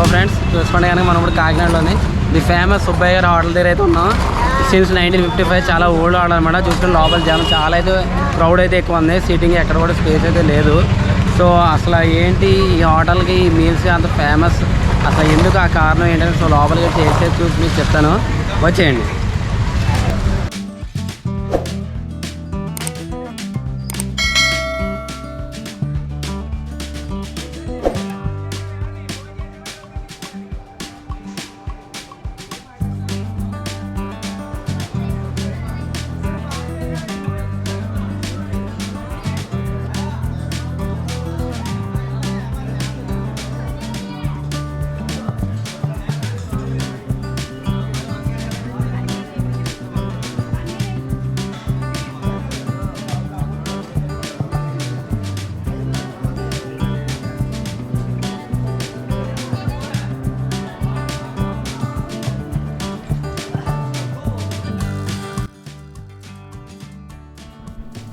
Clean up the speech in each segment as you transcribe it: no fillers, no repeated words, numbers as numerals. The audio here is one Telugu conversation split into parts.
ఫ్రెండ్స్ చూసుకోండి కనుక మనం ఇప్పుడు కాకినాడలోని ది ఫేమస్ సుబ్బయ్య గారి హోటల్ దగ్గర అయితే ఉన్నాం. సిన్స్ 1955 చాలా ఓల్డ్ హోటల్ అనమాట. చూసుకుని లోపల జనం చాలా అయితే క్రౌడ్ అయితే ఎక్కువ ఉంది. సీటింగ్ ఎక్కడ కూడా స్పేస్ అయితే లేదు. సో అసలు ఏంటి ఈ హోటల్కి ఈ మీల్స్ అంత ఫేమస్, అసలు ఎందుకు ఆ కారణం ఏంటంటే సో లోపలికి చేసేది చూసి మీకు చెప్తాను, వచ్చేయండి.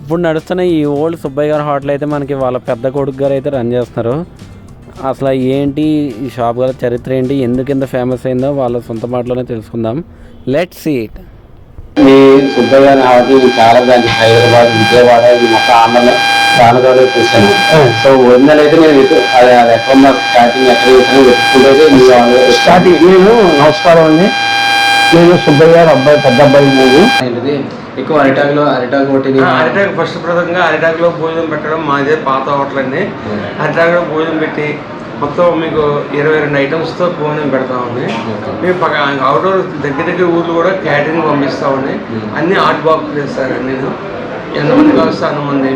ఇప్పుడు నడుస్తున్న ఈ ఓల్డ్ సుబ్బయ్య గారి హోటల్ అయితే మనకి వాళ్ళ పెద్ద కొడుకు గారు అయితే రన్ చేస్తున్నారు. అసలు ఏంటి ఈ షాప్ గారి చరిత్ర ఏంటి, ఎందుకు ఇంత ఫేమస్ అయిందో వాళ్ళ సొంత మాటలోనే తెలుసుకుందాం. Let's see it. ఈ సుబ్బయ్య గారి హోటల్ చాలా బ్రాంచ్ హైదరాబాద్, విజయవాడ, ఈ మొత్తం ఆంధ్రలో చాలా చోట్ల చూసాను. సో ఒరిజినల్ అయితే నేను అది ఎక్కడ స్టార్టింగ్ ఎక్కడ చేసాను వెతుకుంటే స్టార్టింగ్. నేను నమస్కారం అండి, నేను సుబ్బయ్య గారు అబ్బాయి, పెద్ద అబ్బాయి. నేను ఏంటిది ఎక్కువ అరిటాకు ఒకటి అరిటాకు ఫస్ట్ ప్రథంగా అరిటాకులో భోజనం పెట్టడం మాదే పాత హోటల్ అండి. అరిటాకులో భోజనం పెట్టి మొత్తం మీకు 22 ఐటమ్స్తో భోజనం పెడతామండి. మేము అవుట్డోర్ దగ్గర ఊర్లు కూడా క్యాటరింగ్ పంపిస్తామండి. అన్ని హాట్ బాక్స్ చేస్తారండి. నేను ఎంతమంది కావస్తే అంతమంది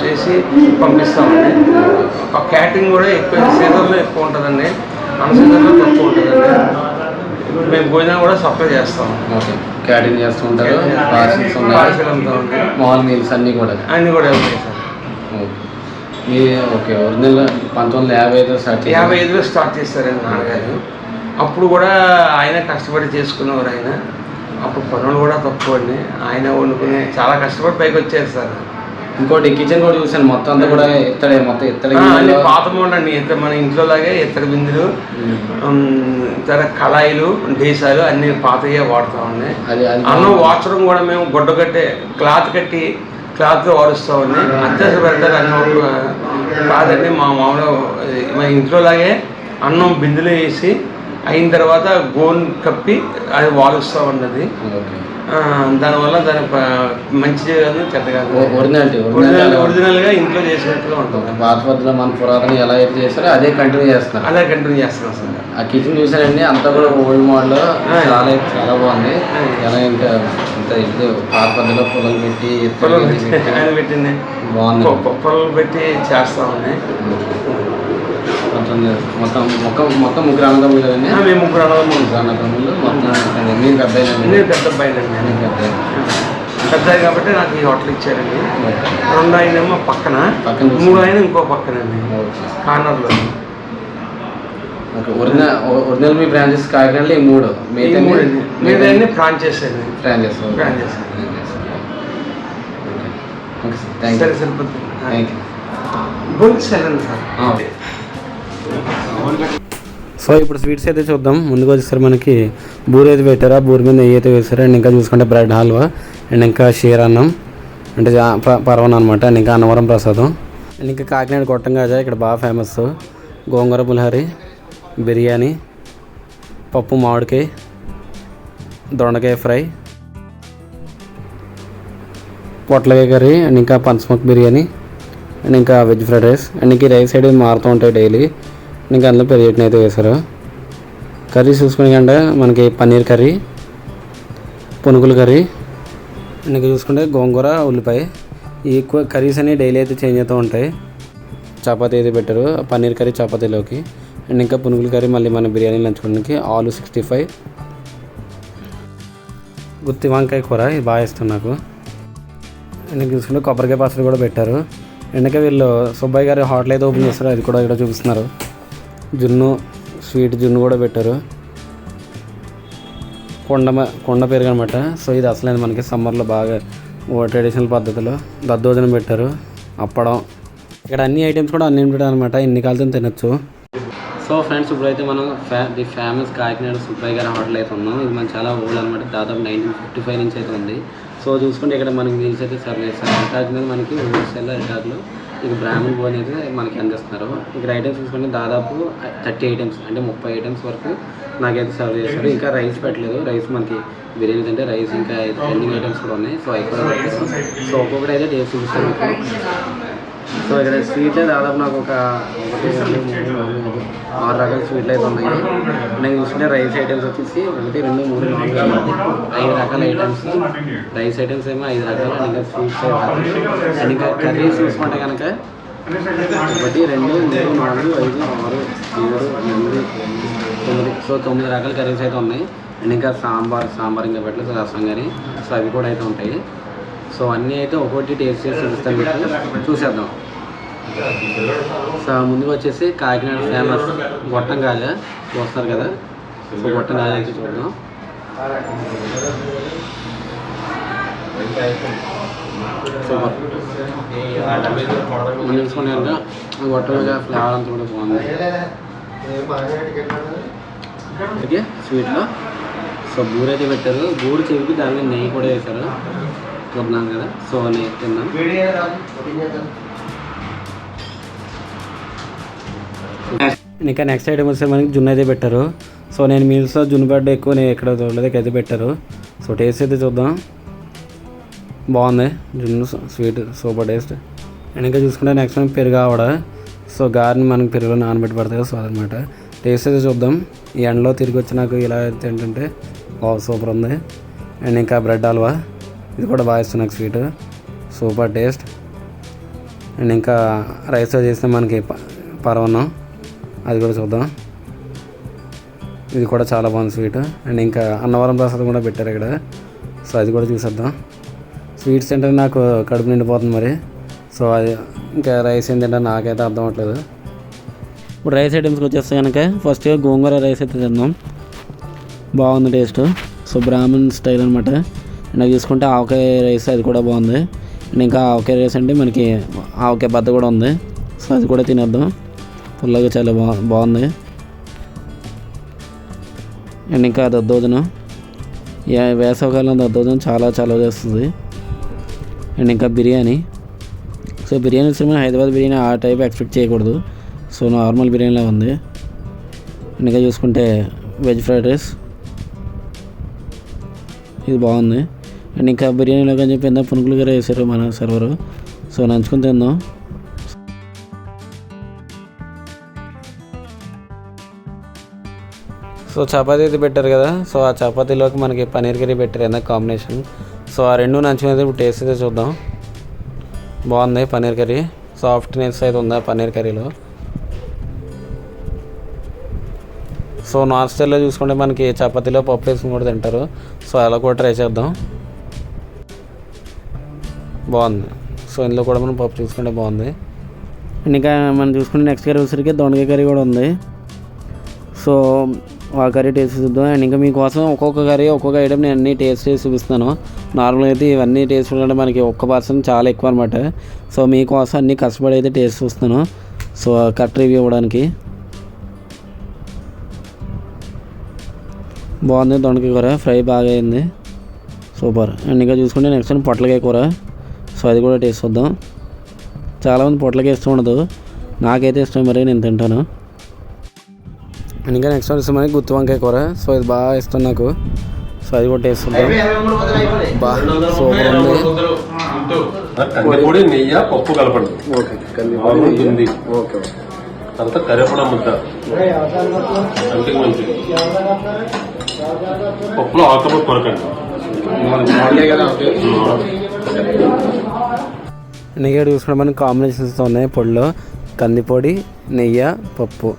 చేసి పంపిస్తామండి. క్యాటరింగ్ కూడా ఎక్కువ సీజన్లో ఎక్కువ ఉంటుందండి, అన్ సీజన్లో తక్కువ ఉంటుందండి. మేము భోజనం కూడా సప్లై చేస్తాం. క్యాటరింగ్ చేస్తుంటారు, పార్సిల్ ఉంటామండి. మాల్ మీల్స్ అన్నీ కూడా వెళ్తాయి సార్. ఓకే. ఒరిజినల్ 1955 స్టార్ట్ చేస్తారండి నాన్నగారు. అప్పుడు కూడా ఆయన కష్టపడి చేసుకునేవారు. ఆయన అప్పుడు పనులు కూడా తక్కువ అండి. ఆయన వండుకుని చాలా కష్టపడి పైకి వచ్చారు సార్. ఇంకోటి కిచెన్ కూడా చూసాను, మొత్తం అంతా కూడా ఎత్తడే, మొత్తం ఎత్తడి పాత మోడండి. మన ఇంట్లో లాగే ఎత్తడి బిందులు, ఇతర కళాయిలు, డేసాలు అన్ని పాతగా వాడుతామండి. అన్నం వార్చడం కూడా మేము గుడ్డ కట్టే క్లాత్ వాడుస్తామండి. అత్యవసర పెడతారు అన్నం కాదండి. మా మామూలు మన ఇంట్లో లాగే అన్నం బిందులో వేసి అయిన తర్వాత గోన్ కప్పి అది వాడుస్తామండి. అది దానివల్ల దాని మంచి కాదు, చెడ్డ కాదు. ఒరిజినల్గా ఇంట్లో చేసినట్టుగా ఉంటుంది. పాత పద్ధతిలో మన పురాతన ఎలా అయితే చేస్తారో అదే కంటిన్యూ చేస్తున్నాం సార్. ఆ కిచెన్ చూసానండి, అంతా కూడా ఓల్డ్ మోడల్, చాలా బాగుంది. ఎలా ఇంకా ఇంత ఇది పాత పద్ధతిలో పొలం పెట్టి పెట్టింది బాగుంది. పొలం పెట్టి చేస్తామండి. మొత్తం ముగ్గురు అన్నదమ్ములు కదండి. మేము ముగ్గురు అన్నదమ్ములు. మొత్తం మీరు పెద్ద అబ్బాయినండి. పెద్ద కాబట్టి నాకు ఈ హోటల్ ఇచ్చారండి. 2 ఆయనేమో పక్కన, 3 ఆయన ఇంకో పక్కనండి కార్నర్లో. ఒరిజినల్ మీ బ్రాంచెస్ కాకినాడలో 3 మీదన్నీ ఫ్రాంచైజ్ అండి. సరే సరిపోతుంది. సార్. సో ఇప్పుడు స్వీట్స్ అయితే చూద్దాం. ముందుకు వచ్చేసరి మనకి బూరి అయితే పెట్టారు, బూరి మీద నెయ్యి అయితే వేస్తారు. అండ్ ఇంకా చూసుకుంటే బ్రెడ్ హల్వా, అండ్ ఇంకా షీరాన్నం అంటే పర్వణం అనమాట. అండ్ ఇంకా అన్నవరం ప్రసాదం, అండ్ ఇంకా కాకినాడ గొట్టంగాజా ఇక్కడ బాగా ఫేమస్. గోంగూర పులిహోర, బిర్యానీ, పప్పు మామిడికాయ, దొండకాయ ఫ్రై, పొట్లకాయ కర్రీ, అండ్ ఇంకా పనసమొక్క బిర్యానీ, అండ్ ఇంకా వెజ్ ఫ్రైడ్ రైస్. అండ్ ఇంక రైస్ సైడ్ మారుతూ ఉంటాయి డైలీ. ఇంకా అందులో పెరుగు చట్నీ అయితే వేశారు. కర్రీస్ చూసుకునే కంటే మనకి పన్నీర్ కర్రీ, పునుగుల కర్రీ, అండ్ ఇంకా చూసుకుంటే గోంగూర, ఉల్లిపాయ. ఈ ఎక్కువ కర్రీస్ అన్నీ డైలీ అయితే చేంజ్ అవుతూ ఉంటాయి. చపాతీ అయితే పెట్టారు, పన్నీర్ కర్రీ చపాతీలోకి. అండ్ ఇంకా పునుగుల కర్రీ మళ్ళీ మన బిర్యానీ నంచుకోవడానికి. ఆలు 65, గుత్తి వంకాయ కూర, ఇది బాగా ఇష్టం నాకు. అండ్ చూసుకుంటే కొబ్బరికాయ పచ్చడి కూడా పెట్టారు. అండ్ వీళ్ళు సుబ్బయ్య గారి హోటల్ అయితే ఓపెన్ చేస్తారు, అది కూడా ఇక్కడ చూపిస్తున్నారు. జున్ను, స్వీట్ జున్ను కూడా పెట్టారు. కొండ పెరుగు అనమాట. సో ఇది అసలైన మనకి సమ్మర్లో బాగా ట్రెడిషనల్ పద్ధతిలో దద్దోజనం పెట్టారు. అప్పడం, ఇక్కడ అన్ని ఐటమ్స్ కూడా అన్లిమిటెడ్ అనమాట. ఎన్ని కావాల్సిన తినచ్చు. సో ఫ్రెండ్స్ ఇప్పుడైతే మనం ది ఫేమస్ కాకినాడ సుబ్బయ్య గారి హోటల్ అయితే ఉన్నాం. ఇది మన చాలా ఓల్డ్ అనమాట, దాదాపు 1955 నుంచి అయితే ఉంది. సో చూసుకుంటే ఇక్కడ మనకి మీల్స్ అయితే సర్వ్ చేస్తారు. అటాక్ మీద మనకి హోల్సేల్ అటాక్లో ఇక బ్రాహ్మణ్ భోజనం అయితే మనకి అందిస్తున్నారు. ఇక్కడ ఐటమ్స్ చూసుకుంటే దాదాపు 30 ఐటమ్స్ అంటే 30 ఐటమ్స్ వరకు నాకైతే సర్వ్ చేస్తారు. ఇంకా రైస్ పెట్టలేదు, రైస్ మనకి బిర్యానీ అంటే రైస్ ఇంకా పెండింగ్ ఐటమ్స్ కూడా ఉన్నాయి. సో అవి కూడా పెట్టారు. సో ఒక్కొక్కటి అయితే టేస్ట్ చూపిస్తారు మీకు. సో ఇక్కడ స్వీట్లే దాదాపు నాకు ఒక 1, 2, 3, 4, 5, 6 రకాల స్వీట్లు అయితే ఉన్నాయి. నేను చూసుకుంటే రైస్ ఐటమ్స్ వచ్చేసి 1, 2, 3, 4, 5 రకాల ఐటమ్స్. రైస్ ఐటమ్స్ ఏమో 5 రకాలు. అండ్ ఇంకా స్వీట్స్ అండ్ ఇంకా కర్రీస్ చూసుకుంటే కనుక 1, 2, 3, 4, 5, 6, 7, 8, 9. సో 9 రకాల కర్రీస్ అయితే ఉన్నాయి. అండ్ ఇంకా సాంబార్ ఇంకా పెట్టలేదు, రసం కానీ. సో అవి కూడా అయితే ఉంటాయి. సో అన్నీ అయితే ఒక్కొక్కటి టేస్ట్ చేసి చూపిస్తాను మీకు, చూసేద్దాం. సో ముందుకు వచ్చేసి కాకినాడ ఫేమస్ గొట్టం కాజా చూస్తారు కదా. సో గొట్టం కాజా అయితే చూద్దాం. సూపర్. మనం చూసుకుంటే కనుక గొట్టం కాజా ఫ్లేవర్ అంతా కూడా బాగుంది. ఓకే స్వీట్లో సో బూర అయితే పెట్టారు. బూరు చెవికి దాని మీద నెయ్యి కూడా వేశారు చూద్దాం కదా. సో నెయ్యి తిన్నాం. ఇంకా నెక్స్ట్ ఐటమ్ వస్తే మనకి జున్ను అయితే పెట్టారు. సో నేను మీల్స్లో జున్ను బెడ్ ఎక్కువ నేను ఎక్కడ చూడలేదు, అయితే పెట్టారు. సో టేస్ట్ అయితే చూద్దాం. బాగుంది జున్ను స్వీట్, సూపర్ టేస్ట్. అండ్ ఇంకా చూసుకుంటే నెక్స్ట్ టైం పెరుగు ఆవడ. సో గారిని మనకి పెరుగులో నానబెట్టి పడతాయి. సో అదనమాట టేస్ట్ అయితే చూద్దాం. ఈ ఎండలో తిరిగి వచ్చి నాకు ఇలా తింటుంటే సూపర్ ఉంది. అండ్ ఇంకా బ్రెడ్ హల్వా, ఇది కూడా బాగా ఇస్తుంది నాకు స్వీట్, సూపర్ టేస్ట్. అండ్ ఇంకా రైస్తో చేస్తే మనకి పరవన్నం, అది కూడా చూద్దాం. ఇది కూడా చాలా బాగుంది స్వీట్. అండ్ ఇంకా అన్నవరం ప్రసాదం కూడా పెట్టారు ఇక్కడ. సో అది కూడా చూసేద్దాం. స్వీట్స్ తింటే నాకు కడుపు నిండిపోతుంది మరి. సో అది ఇంకా రైస్ ఏం తింటే నాకైతే అర్థం అవ్వట్లేదు. ఇప్పుడు రైస్ ఐటమ్స్కి వచ్చేస్తే కనుక ఫస్ట్ గోంగూర రైస్ అయితే తిందాం. బాగుంది టేస్ట్. సో బ్రాహ్మణ్ స్టైల్ అనమాట. నాకు చూసుకుంటే ఆవకాయ రైస్, అది కూడా బాగుంది. అండ్ ఇంకా ఆవకాయ రైస్ అంటే మనకి ఆవకాయ బద్ద కూడా ఉంది. సో అది కూడా తినేద్దాం. పుల్లగా చాలా బాగుంది. అండ్ ఇంకా దద్దోజనం, వేసవకాలం దద్దోజనం చాలా చాలా చేస్తుంది. అండ్ ఇంకా బిర్యానీ. సో బిర్యానీ వస్తే హైదరాబాద్ బిర్యానీ ఆ టైప్ ఎక్స్పెక్ట్ చేయకూడదు. సో నార్మల్ బిర్యానీలా ఉంది. అండ్ ఇంకా చూసుకుంటే వెజ్ ఫ్రైడ్ రైస్, ఇది బాగుంది. అండ్ ఇంకా బిర్యానీలో కానీ చెప్పి ఎంత పునుకులు గారు వేసారు మన సర్వరు. సో నంచుకుని తిందాం. సో చపాతీ అయితే పెట్టారు కదా. సో ఆ చపాతీలోకి మనకి పన్నీర్ కర్రీ పెట్టారు ఎంత కాంబినేషన్. సో ఆ రెండు నంచుకునేది ఇప్పుడు టేస్ట్ అయితే చూద్దాం. బాగుంది పన్నీర్ కర్రీ, సాఫ్ట్నెస్ అయితే ఉందా పన్నీర్ కర్రీలో. సో నాన్ స్టైల్లో చూసుకుంటే మనకి చపాతీలో పప్పు వేసుకుని కూడా తింటారు. సో అలా కూడా ట్రై చేద్దాం. బాగుంది. సో ఇందులో కూడా మనం పప్పు చూసుకుంటే బాగుంది. అండ్ ఇంకా మనం చూసుకుంటే నెక్స్ట్ కర్రీ వచ్చేసరికి దొండకాయ కర్రీ కూడా ఉంది. సో ఆ కర్రీ టేస్ట్ చూద్దాం. అండ్ ఇంకా మీకోసం ఒక్కొక్క కర్రీ ఒక్కొక్క ఐటమ్ నేను అన్నీ టేస్ట్ చేసి చూపిస్తాను. నార్మల్గా అయితే ఇవన్నీ టేస్ట్ చూడాలంటే మనకి ఒక్క పర్సన్ చాలా ఎక్కువ అనమాట. సో మీకోసం అన్నీ కష్టపడి అయితే టేస్ట్ చూస్తాను. సో కట్ రివ్యూ ఇవ్వడానికి. బాగుంది దొండకాయ కూర, ఫ్రై బాగా అయింది, సూపర్. అండ్ ఇంకా చూసుకుంటే నెక్స్ట్ టైం పొట్లకాయ కూర. సో అది కూడా టేస్ట్ చూద్దాం. చాలామంది పొట్లకాయ ఇష్టం ఉండదు, నాకైతే ఇష్టం, మరి నేను తింటాను. అండ్ ఇంకా నెక్స్ట్ వస్తే మనకి గుత్తి వంకాయ కూర. సో ఇది బాగా ఇష్టం నాకు. సో అది కూడా టేస్ట్ చూద్దాం. బాగా సూపర్ ఉంది. నెయ్యి పప్పు కలపండి. ఓకే అంతా కరివేపాకు ముద్ద అంతకు మంచిది. పప్పులో ఆకుపప్పు కొరకండి. నెయ్యి చూసుకుంటే మనకి కాంబినేషన్స్ ఉన్నాయి. పొడిలో కందిపొడి, నెయ్యి, పప్పు.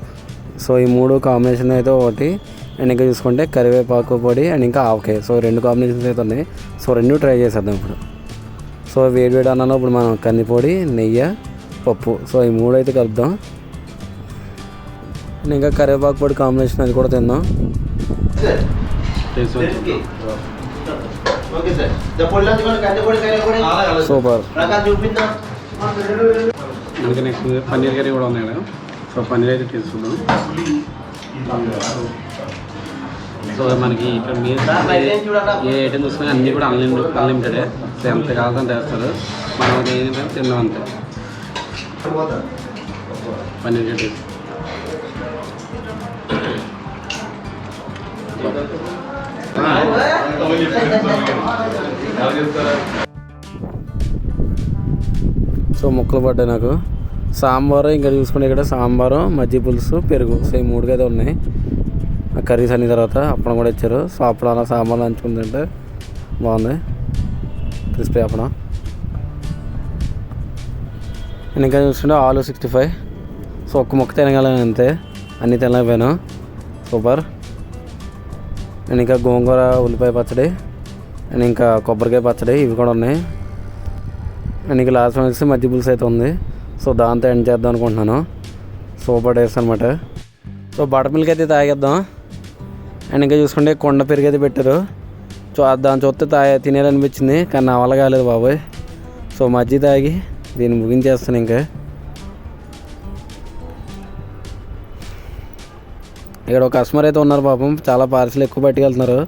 సో ఈ మూడు కాంబినేషన్ అయితే ఒకటి. అండ్ ఇంకా చూసుకుంటే కరివేపాకు పొడి అండ్ ఇంకా ఆవకాయ. సో రెండు కాంబినేషన్స్ అయితే ఉన్నాయి. సో రెండు ట్రై చేసేద్దాం ఇప్పుడు. సో వేడి అన్నాలో ఇప్పుడు మనం కందిపొడి, నెయ్యి, పప్పు. సో ఈ మూడు అయితే కలుపుదాం. అండ్ ఇంకా కరివేపాకు పొడి కాంబినేషన్ అది కూడా తిందాం. సూపర్. ఇంకా నెక్స్ట్ పన్నీర్ కర్రీ కూడా ఉన్నాయి కదా. సో సో పన్నీర్ అయితే తీసుకుందాం. సో మనకి ఇక్కడ మీరు ఏ ఐటమ్ చూసుకున్నా అన్నీ కూడా అన్లిమిటెడే. సో ఎంత కావాలని చేస్తారు, మనం ఏంటంటే తిన్నాం అంతే. పన్నీర్ కర్రీ సో ముక్కలు పడ్డాయి నాకు. సాంబారు ఇంకా చూసుకుంటే ఇక్కడ సాంబారు, మజ్జిగ పులుసు, పెరుగు, సో ఈ 3 అయితే ఉన్నాయి. ఆ కర్రీస్ అన్ని తర్వాత అప్పడం కూడా ఇచ్చారు. సో అప్పుడు సాంబార్ నంచుకుంటుంటే బాగుంది, క్రిస్పీ అప్పడం. నేను ఇంకా చూసుకుంటే ఆలు 65. సో ఒక్క ముక్క తినగలను అంతే, అన్నీ తినలేకపోయాను. సూపర్. నేను ఇంకా గోంగూర ఉల్లిపాయ పచ్చడి అండ్ ఇంకా కొబ్బరికాయ పచ్చడి ఇవి కూడా ఉన్నాయి. అండ్ ఇంకా లాస్ట్ వన్ వచ్చి మజ్జిగ పులుసు అయితే ఉంది. సో దాంతో ఎండ్ చేద్దాం అనుకుంటున్నాను. సూపర్ టేస్ట్ అనమాట. సో బటర్ మిల్క్ అయితే తాగేద్దాం. అండ్ ఇంకా చూసుకుంటే కొండ పెరుగు అయితే పెట్టారు. సో దాన్ని చూస్తే తినేయాలనిపించింది, కానీ నా వల్ల కాలేదు బాబోయ్. సో మజ్జిగ తాగి దీన్ని ముగించేస్తాను. ఇంకా ఇక్కడ ఒక కస్టమర్ అయితే ఉన్నారు పాపం, చాలా పార్సిల్ ఎక్కువ పట్టుకెళ్తున్నారు.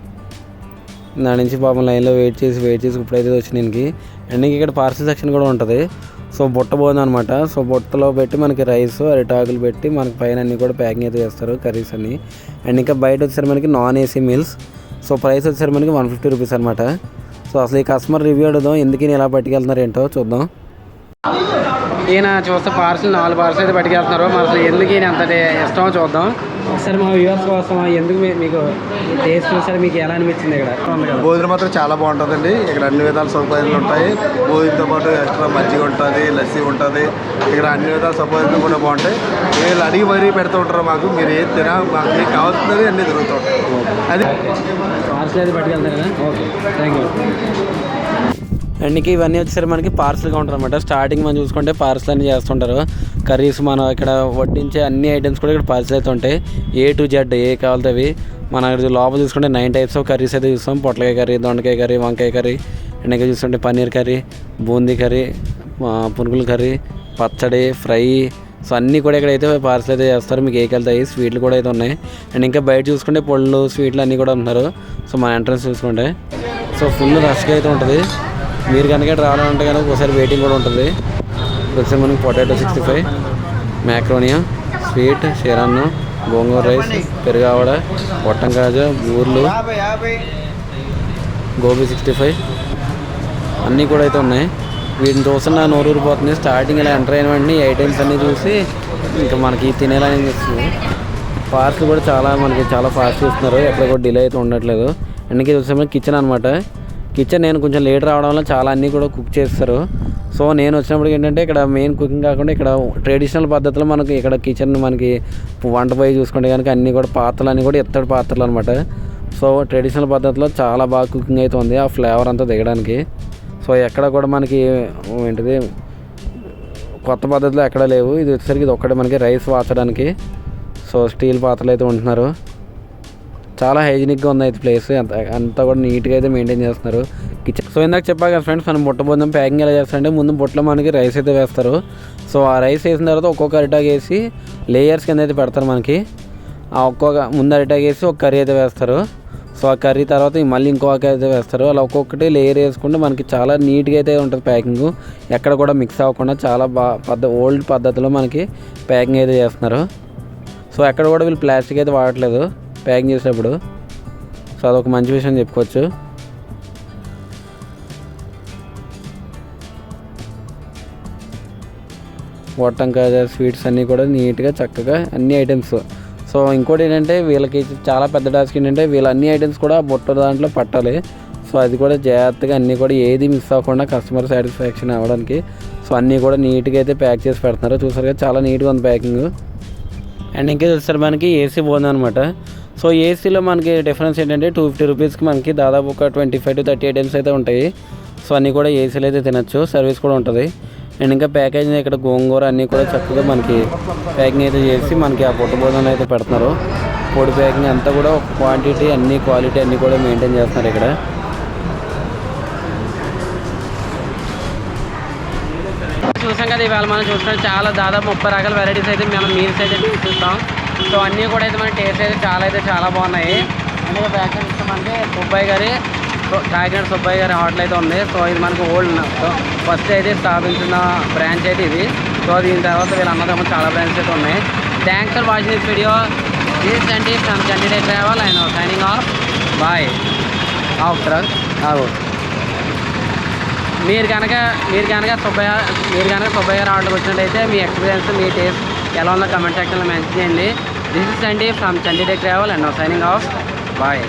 నా నుంచి పాపం లైన్లో వెయిట్ చేసి ఇప్పుడైతే వచ్చింది దీనికి. అండ్ ఇక్కడ పార్సిల్ సెక్షన్ కూడా ఉంటుంది. సో బుట్ట పోతుంది అనమాట. సో బుట్టలో పెట్టి మనకి రైస్, అరిటాకులు పెట్టి మనకి పైన అన్నీ కూడా ప్యాకింగ్ అయితే చేస్తారు కర్రీస్ అన్ని. అండ్ ఇంకా బయట వచ్చేసరికి మనకి non AC meals. So price వచ్చేసరికి మనకి 150 రూపీస్ అనమాట. సో అసలు ఈ కస్టమర్ రివ్యూ అడుగుదాం, ఎందుకు ఇలా పట్టుకెళ్తున్నారు ఏంటో చూద్దాం. ఈయన చూస్తే పార్సిల్ 4 పార్సిల్ అయితే పట్టుకెళ్తున్నారు. మరి అసలు ఎందుకు ఈయన అంత ఇష్టమో చూద్దాం ఒకసారి. మా వ్యూవర్స్ కోసం ఎందుకు మీకు టేస్ట్ చూసారు, మీకు ఎలా అనిపించింది? ఇక్కడ భోజనం మాత్రం చాలా బాగుంటుందండి. ఇక్కడ అన్ని విధాల సౌకర్యాలు ఉంటాయి. భోజనంతో పాటు ఎక్స్ట్రా మజ్జిగ ఉంటుంది, లస్సీ ఉంటుంది. ఇక్కడ అన్ని విధాల సౌకర్యాలు కూడా బాగుంటాయి. వీళ్ళు అడిగి మరీ పెడుతూ ఉంటారు మాకు, మీరు ఏం తినా మాకు మీకు కావాల్సిందని అన్నీ దొరుకుతూ ఉంటాయి. అది పార్సిల్ అయితే పట్టుకెళ్తారు కదా. Okay, thank you. అండ్ ఇంకా ఇవన్నీ వచ్చేసరికి మనకి పార్సిల్ కౌంటర్ అనమాట. స్టార్టింగ్ మనం చూసుకుంటే పార్సిల్ అన్నీ చేస్తుంటారు. కర్రీస్ మనం ఇక్కడ వడ్డించే అన్ని ఐటమ్స్ కూడా ఇక్కడ పార్సిల్ అయితే ఉంటాయి. A to Z ఏ కావాలితే అవి. మన లోపల చూసుకుంటే 9 టైప్స్ ఆఫ్ కర్రీస్ అయితే చూస్తాం. పొట్లకాయ కర్రీ, దొండకాయ కర్రీ, వంకాయ కర్రీ, అండ్ ఇంకా చూస్తుంటే పన్నీర్ కర్రీ, బూందీ కర్రీ, పునుగుల కర్రీ, పచ్చడి, ఫ్రై. సో అన్నీ కూడా ఇక్కడైతే పార్సిల్ అయితే చేస్తారు. మీకు ఏకి వెళ్తాయి. స్వీట్లు కూడా అయితే ఉన్నాయి. అండ్ ఇంకా బయట చూసుకుంటే పళ్ళు, స్వీట్లు అన్నీ కూడా ఉంటున్నారు. సో మన ఎంట్రన్స్ చూసుకుంటే సో ఫుల్ రష్గా అయితే ఉంటుంది. మీరు కనుక రావాలంటే కనుక ఒకసారి వెయిటింగ్ కూడా ఉంటుంది. ఒకసారి మనకి పొటాటో 65, మ్యాక్రోనియా, స్వీట్, షేరాన్నం, గోంగూర రైస్, పెరుగావడ, పొట్టం కాజా, బూర్లు, గోబీ 65 అన్నీ కూడా అయితే ఉన్నాయి. వీటిని చూస్తే నా నోరు ఊరిపోతుంది. స్టార్టింగ్ ఇలా ఎంటర్ అయిన వెంటనే ఈ ఐటమ్స్ అన్నీ చూసి ఇంకా మనకి తినేలానే అనిపిస్తుంది. పార్సల్ కూడా మనకి చాలా ఫాస్ట్ ఇస్తున్నారు. ఎక్కడ కూడా డిలే అయితే ఉండట్లేదు. అందుకే చూస్తే కిచెన్ అనమాట. కిచెన్ నేను కొంచెం లేట్ రావడం వల్ల చాలా అన్నీ కూడా కుక్ చేస్తారు. సో నేను వచ్చినప్పుడు ఏంటంటే ఇక్కడ మెయిన్ కుకింగ్ కాకుండా ఇక్కడ ట్రెడిషనల్ పద్ధతిలో మనకి ఇక్కడ కిచెన్ మనకి వంట పోయి చూసుకుంటే కనుక అన్నీ కూడా పాత్రలు అన్నీ కూడా ఇత్తడి పాత్రలు అనమాట. సో ట్రెడిషనల్ పద్ధతిలో చాలా బాగా కుకింగ్ అయితే ఉంది, ఆ ఫ్లేవర్ అంతా దిగడానికి. సో ఎక్కడ కూడా మనకి ఏంటిది కొత్త పద్ధతిలో ఎక్కడ లేవు. ఇది వచ్చేసరికి ఇది ఒక్కటే మనకి రైస్ వాచడానికి. సో స్టీల్ పాత్రలు అయితే ఉంటున్నారు. చాలా హైజీనిక్గా ఉంది అయితే ప్లేస్ అంతా కూడా నీట్గా అయితే మెయింటైన్ చేస్తున్నారు కిచెన్. సో ఇందాక చెప్పా కదా ఫ్రెండ్స్, మనం బుట్ట భోజనం ప్యాకింగ్ ఎలా చేస్తారంటే ముందు బుట్టలో మనకి రైస్ అయితే వేస్తారు. సో ఆ రైస్ వేసిన తర్వాత ఒక్కొక్క అరిటాక్ వేసి లేయర్స్ కింద అయితే పెడతారు మనకి. ఆ ముందు అరిటాక్ వేసి ఒక కర్రీ అయితే వేస్తారు. సో ఆ కర్రీ తర్వాత మళ్ళీ ఇంకొక అయితే వేస్తారు. అలా ఒక్కొక్కటి లేయర్ వేసుకుంటే మనకి చాలా నీట్గా అయితే ఉంటుంది ప్యాకింగ్. ఎక్కడ కూడా మిక్స్ అవ్వకుండా చాలా ఓల్డ్ పద్ధతిలో మనకి ప్యాకింగ్ అయితే చేస్తున్నారు. సో ఎక్కడ కూడా వీళ్ళు ప్లాస్టిక్ అయితే వాడట్లేదు ప్యాకింగ్ చేసేటప్పుడు. సో అదొక మంచి విషయం చెప్పుకోవచ్చు. పొట్టం కాజా, స్వీట్స్ అన్నీ కూడా నీట్గా చక్కగా అన్ని ఐటమ్స్. సో ఇంకోటి ఏంటంటే వీళ్ళకి చాలా పెద్ద టాస్క్ ఏంటంటే వీళ్ళ అన్ని ఐటమ్స్ కూడా బుట్ట దాంట్లో పట్టాలి. సో అది కూడా జాగ్రత్తగా అన్నీ కూడా ఏది మిస్ అవ్వకుండా కస్టమర్ సాటిస్ఫాక్షన్ అవ్వడానికి సో అన్నీ కూడా నీట్గా అయితే ప్యాక్ చేసి పెడుతున్నారు. చూసారు కదా, చాలా నీట్గా ఉంది ప్యాకింగ్. అండ్ ఇంకా చూస్తారు మనకి ఏసీ బాగుంది అనమాట. సో ఏసీలో మనకి డిఫరెన్స్ ఏంటంటే 250 రూపీస్కి మనకి దాదాపు ఒక 25 to 30 ఐటమ్స్ అయితే ఉంటాయి. సో అన్నీ కూడా ఏసీలో అయితే తినచ్చు, సర్వీస్ కూడా ఉంటుంది. అండ్ ఇంకా ప్యాకేజింగ్ ఇక్కడ గోంగూర అన్నీ కూడా చక్కగా మనకి ప్యాకింగ్ అయితే చేసి మనకి ఆ పొట్టు భోజనం అయితే పెడుతున్నారు. పొడి ప్యాకింగ్ అంతా కూడా క్వాంటిటీ అన్ని క్వాలిటీ అన్నీ కూడా మెయింటైన్ చేస్తున్నారు ఇక్కడ. చూసాం కదా, ఇవాళ మనం చూసుకుంటే చాలా దాదాపు 30 రకాల వెరైటీస్ అయితే మనం మీల్స్ అయితే చూస్తాం. సో అన్నీ కూడా అయితే మన టేస్ట్ అయితే చాలా బాగున్నాయి. అందుకే బ్యాక్ సైడ్ ఇస్తే మనకి కాకినాడ సుబ్బయ్య గారి హోటల్ అయితే ఉంది. సో ఇది మనకు ఓల్డ్ ఫస్ట్ అయితే స్థాపించిన బ్రాంచ్ అయితే ఇది. సో దీని తర్వాత వీళ్ళు అన్నదమ్మ చాలా బ్రాంచెస్ అయితే ఉన్నాయి. Thanks for watching this video. This అండి from Chandi day travel and signing off. Bye. మీరు కనుక సుబ్బయ్య గారి హోటల్కి వచ్చినట్టయితే మీ ఎక్స్పీరియన్స్, మీ టేస్ట్ ఎలా ఉందో కమెంట్ సెక్షన్లో మెన్షన్ చేయండి. This is Andy from Chandi day travel and signing off. Bye.